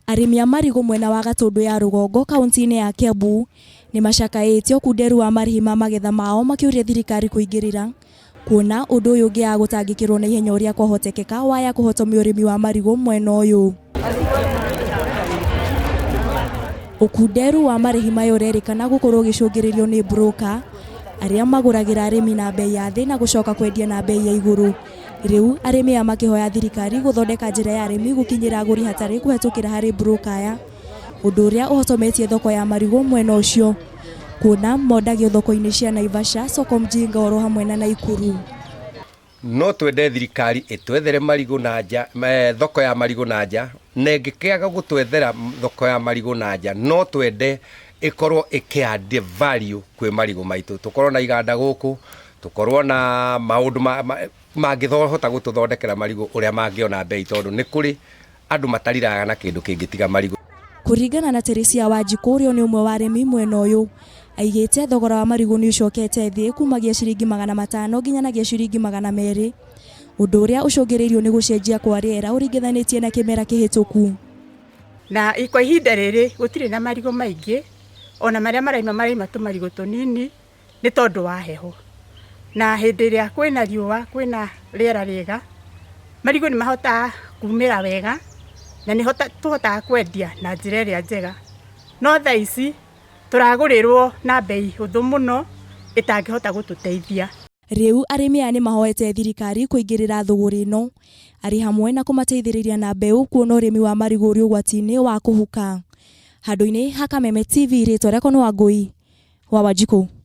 Arĩmi a marigũ mwena wa Gatũndũ ya rũgongo kaunti-inĩ ya Kiambu nĩ macakaĩtio kunderu wa marĩhi ma magetha mao makĩũria thirikari kũingĩrĩra, kuona ũndũ ũyũ ũngĩaga gũtangĩkĩrwo na ihenya ũrĩa kwahotekeka waya kũhotomia ũrĩmi wa marigũ mwena ũyũ. Ũkunderu wa marĩhi maya ũrerĩkana gũkorwo ũgĩcũngĩrĩrio nĩ broker arĩa magũragĩra arĩmi na bei ya thĩ na gũcoka kwendia na bei ya igũrũ. Rĩu arĩmi aya makĩhoya thirikari gũthondeka njĩra ya arĩmi gũkinyĩra agũri hatarĩ kũhetũkĩra harĩ broker aya, ũndũ ũrĩa ũhotometie thoko ya marigũ mwena ũcio, kuona mondagio thoko-inĩ cia Naivasha, Soko Mjinga oro hamwe na Naikuru. No twende thirikari ĩtwethere marigũ na nja, thoko ya marigũ na nja, na ĩngĩkĩaga gũtwethera thoko ya marigũ na nja, no twende ĩkorwo ĩkĩadd value kwĩ marigũ maitũ, tũkorwo na iganda gũkũ, tũkorwo na maũndũ mangĩhota gũtũthondekera marigũ ũrĩa mangĩona bei, tondũ nĩ kũrĩ andũ matariraga na kĩndũ kĩngĩtiga marigũ. Kũringana na Teresia Wanjikũ ũrĩa nĩ ũmwe wa arĩmi mwena ũyũ, aigĩte thogora wa marigũ nĩ ũcokete thĩ kumagia ciringi 500 nginyanagia ciringi 200, ũndũ ũrĩa ũcũngĩrĩirio nĩ gũcenjia kwa rĩera ũringithanĩtie na kĩmera kĩhĩtũku. Na kwa ihinda rĩrĩ gũtirĩ na marigũ maingĩ, ona marĩa maraima tũmarigũ tũnini nĩ tondũ wa heho. Na hĩndĩ ĩrĩa kwĩna riũa, kwĩna rĩera rĩega, marigũ nĩ mahotaga kumĩra wega na nĩ tũhotaga kwendia na njĩra ĩrĩa njega. No thaa ici tũragũrĩrwo na bei hũthũ mũno ĩtangĩhota gũtũteithia. Rĩu arĩmi aya nĩ mahoete thirikari kũingĩrĩra thũgũrĩ ĩno, arĩ hamwe na kũmateithĩrĩria na mbeũ kuona ũrĩmi wa marigũ ũrĩ ũgwati-inĩ wa kũhuka. Handũ-inĩ ha Kameme TV, rĩtwa rĩakwa nĩ Wangũi wa Wanjikũ.